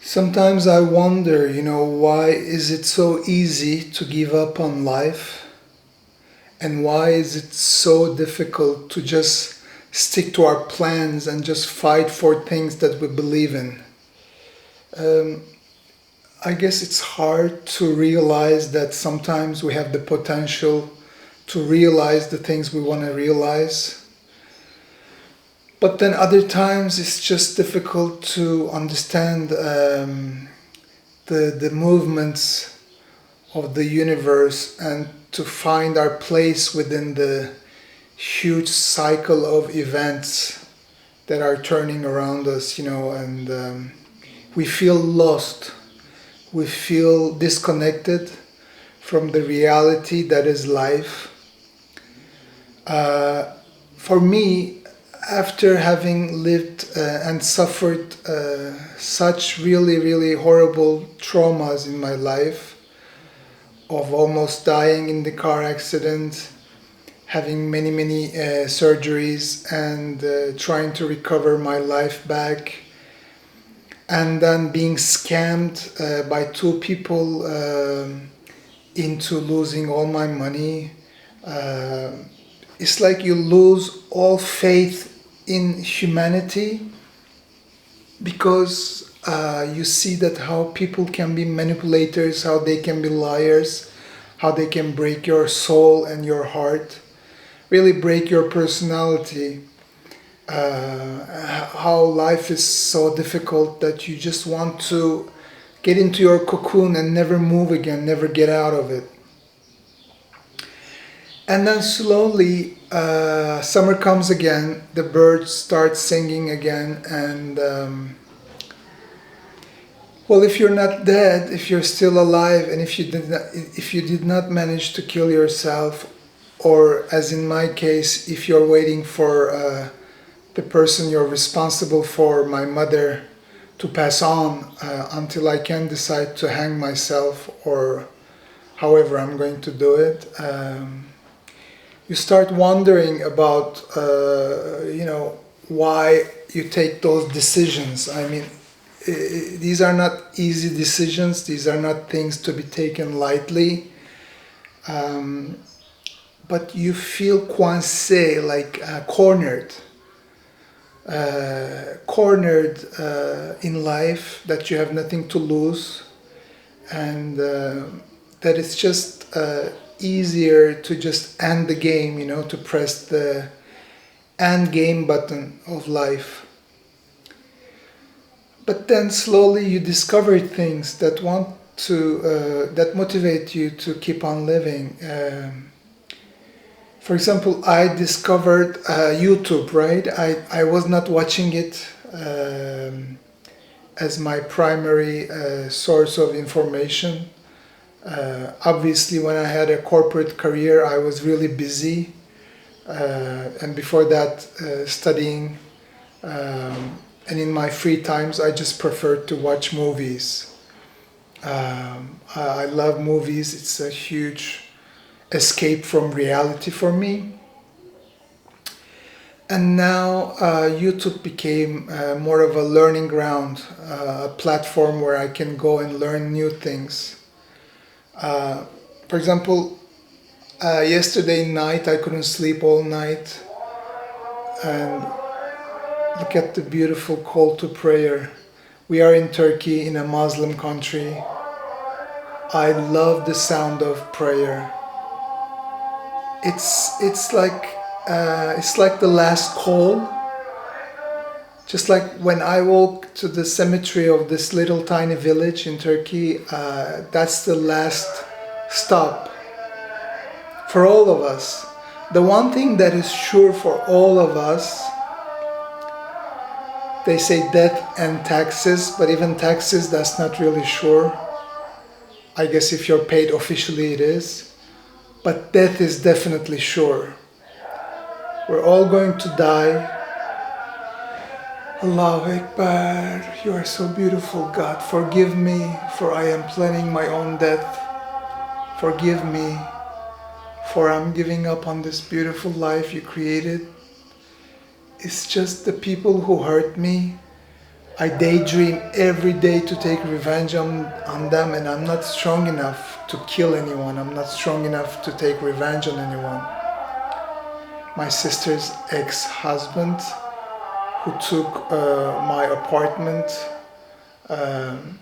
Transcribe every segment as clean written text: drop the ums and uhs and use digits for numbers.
Sometimes I wonder, why is it so easy to give up on life? And why is it so difficult to just stick to our plans and just fight for things that we believe in? Um, I guess it's hard to realize that sometimes we have the potential to realize the things we want to realize. But then other times it's just difficult to understand the movements of the universe and to find our place within the huge cycle of events that are turning around us, and we feel lost. We feel disconnected from the reality that is life. For me, after having lived and suffered such really, really horrible traumas in my life, of almost dying in the car accident, having many, many surgeries, and trying to recover my life back, and then being scammed by two people into losing all my money. It's like you lose all faith in humanity because you see that how people can be manipulators, how they can be liars, how they can break your soul and your heart, really break your personality, how life is so difficult that you just want to get into your cocoon and never move again, never get out of it. And then slowly, summer comes again, the birds start singing again, and well, if you're not dead, if you're still alive, and if you did not manage to kill yourself, or as in my case, if you're waiting for the person you're responsible for, my mother, to pass on until I can decide to hang myself, or however I'm going to do it. You start wondering about, why you take those decisions. I mean, these are not easy decisions. These are not things to be taken lightly. But you feel coincé, like cornered. Cornered in life, that you have nothing to lose, and that it's just easier to just end the game, to press the end game button of life. But then slowly you discover things that that motivate you to keep on living. For example, I discovered YouTube, right? I was not watching it as my primary source of information. Obviously, when I had a corporate career, I was really busy. And before that, studying. And in my free times, I just preferred to watch movies. I love movies. It's a huge escape from reality for me. And now YouTube became more of a learning ground, a platform where I can go and learn new things. For example, yesterday night I couldn't sleep all night, and look at the beautiful call to prayer. We are in Turkey, in a Muslim country. I love the sound of prayer. It's like the last call. Just like when I walk to the cemetery of this little tiny village in Turkey, that's the last stop for all of us. The one thing that is sure for all of us, they say death and taxes, but even taxes, that's not really sure. I guess if you're paid officially it is. But death is definitely sure. We're all going to die. Allahu Akbar, you are so beautiful, God. Forgive me, for I am planning my own death. Forgive me, for I'm giving up on this beautiful life you created. It's just the people who hurt me I daydream every day to take revenge on them, and I'm not strong enough to kill anyone. I'm not strong enough to take revenge on anyone. My sister's ex-husband, who took my apartment, um,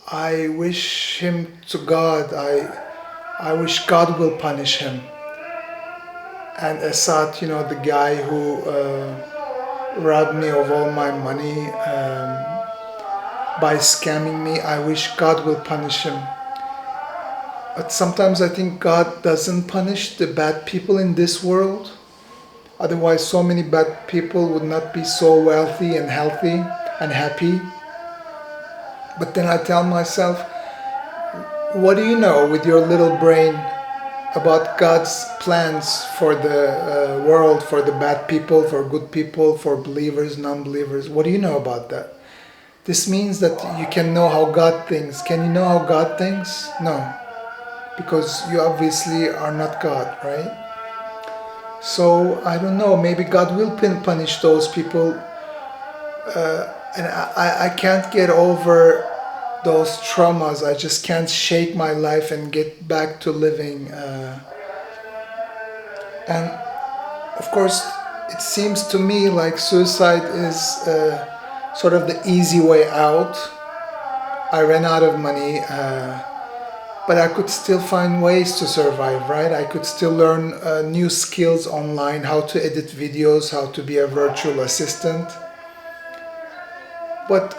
I wish him to God. I wish God will punish him. And Assad, the guy who robbed me of all my money by scamming me, I wish God will punish him. But sometimes I think God doesn't punish the bad people in this world. Otherwise, so many bad people would not be so wealthy and healthy and happy. But then I tell myself, what do you know with your little brain about God's plans for the world, for the bad people, for good people, for believers, non-believers? What do you know about that? This means that you can know how God thinks. Can you know how God thinks? No, because you obviously are not God, right? So I don't know, maybe God will punish those people, and I can't get over those traumas. I just can't shake my life and get back to living. And of course, it seems to me like suicide is sort of the easy way out. I ran out of money, but I could still find ways to survive, right? I could still learn new skills online, how to edit videos, how to be a virtual assistant. But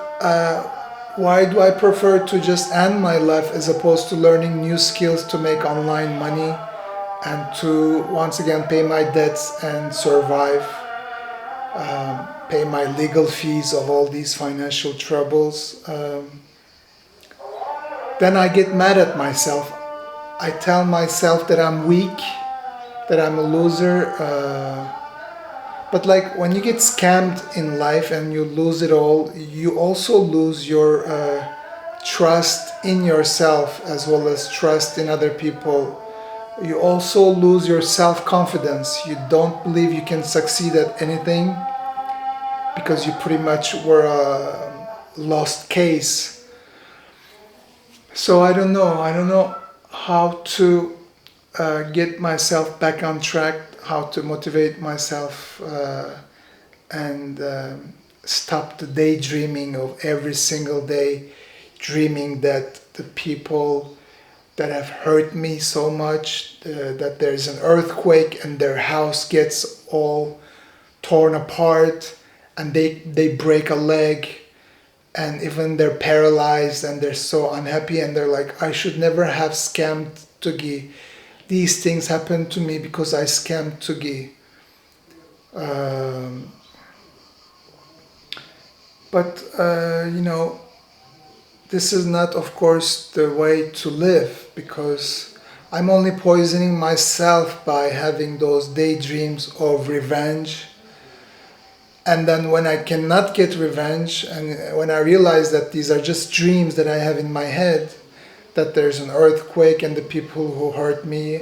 why do I prefer to just end my life as opposed to learning new skills to make online money and to once again pay my debts and survive, pay my legal fees of all these financial troubles? Then I get mad at myself. I tell myself that I'm weak, that I'm a loser. But like when you get scammed in life and you lose it all, you also lose your trust in yourself as well as trust in other people. You also lose your self-confidence. You don't believe you can succeed at anything because you pretty much were a lost case. So I don't know. I don't know how to get myself back on track, how to motivate myself and stop the daydreaming of every single day, dreaming that the people that have hurt me so much, that there's an earthquake and their house gets all torn apart and they break a leg, and even they're paralyzed and they're so unhappy and they're like, I should never have scammed Tugi. These things happened to me because I scammed Tugi. But this is not, of course, the way to live, because I'm only poisoning myself by having those daydreams of revenge. And then when I cannot get revenge, and when I realize that these are just dreams that I have in my head, that there's an earthquake and the people who hurt me,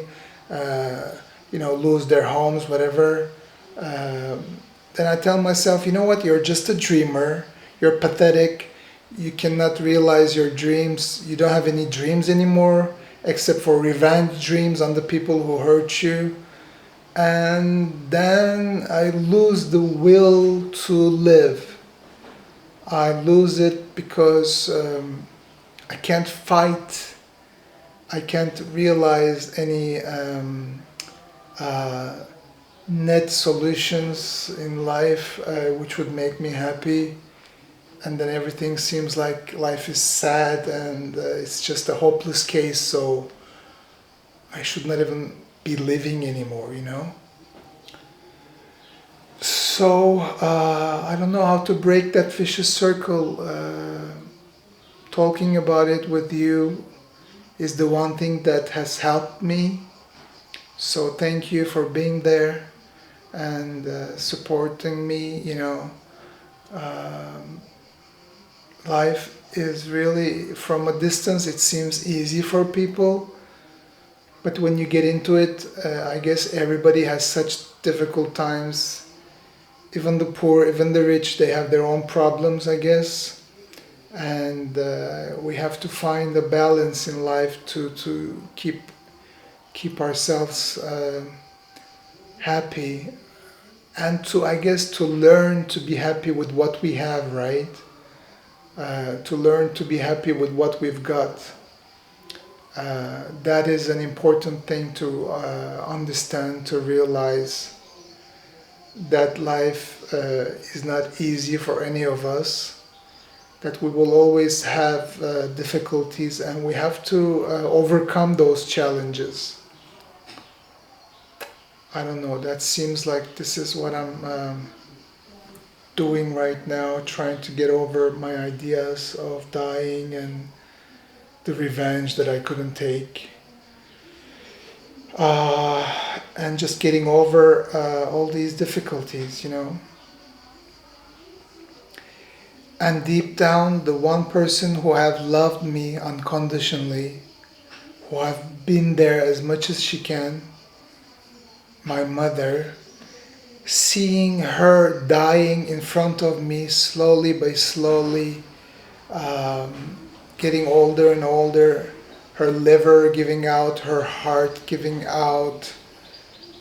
lose their homes, whatever, then I tell myself, you know what, you're just a dreamer, you're pathetic, you cannot realize your dreams, you don't have any dreams anymore, except for revenge dreams on the people who hurt you. And then I lose the will to live. I lose it because I can't fight. I can't realize any net solutions in life which would make me happy. And then everything seems like life is sad and it's just a hopeless case, so I should not even be living anymore, So I don't know how to break that vicious circle. Talking about it with you is the one thing that has helped me. So thank you for being there and supporting me. Life is really, from a distance, it seems easy for people. But when you get into it, I guess everybody has such difficult times. Even the poor, even the rich, they have their own problems, I guess. And we have to find a balance in life to keep ourselves happy, and to, I guess, to learn to be happy with what we have, right? To learn to be happy with what we've got. That is an important thing to understand, to realize that life is not easy for any of us, that we will always have difficulties, and we have to overcome those challenges. I don't know, that seems like this is what I'm doing right now, trying to get over my ideas of dying and the revenge that I couldn't take. And just getting over all these difficulties, you know. And deep down, the one person who have loved me unconditionally, who have been there as much as she can, my mother, seeing her dying in front of me slowly by slowly, getting older and older, her liver giving out, her heart giving out,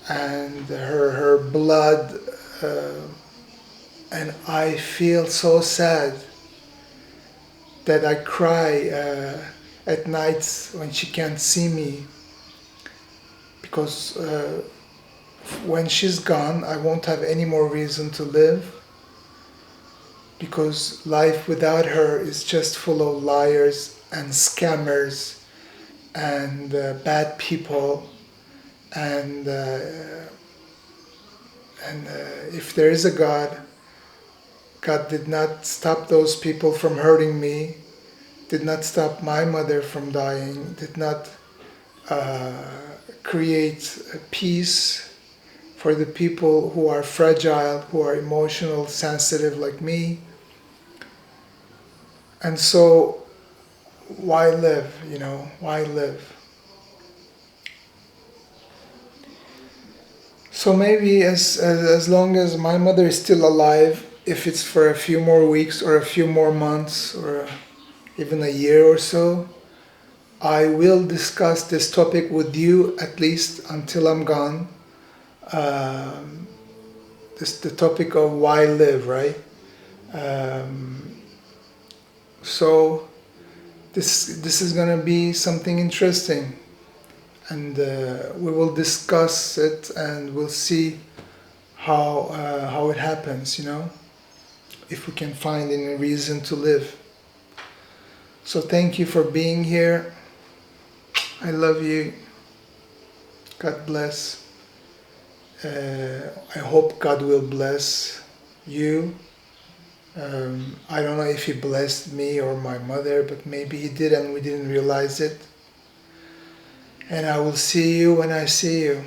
and her blood, and I feel so sad that I cry at nights when she can't see me, because when she's gone I won't have any more reason to live, because life without her is just full of liars and scammers and bad people, and if there is a God, God did not stop those people from hurting me, did not stop my mother from dying, did not create peace for the people who are fragile, who are emotional, sensitive like me. And so, why live, you know? Why live? So maybe as long as my mother is still alive, if it's for a few more weeks or a few more months or even a year or so, I will discuss this topic with you at least until I'm gone. The topic of why live, right? So this is gonna be something interesting, and we will discuss it, and we'll see how it happens. You know, if we can find any reason to live. So thank you for being here. I love you. God bless. I hope God will bless you. I don't know if He blessed me or my mother, but maybe He did and we didn't realize it. And I will see you when I see you.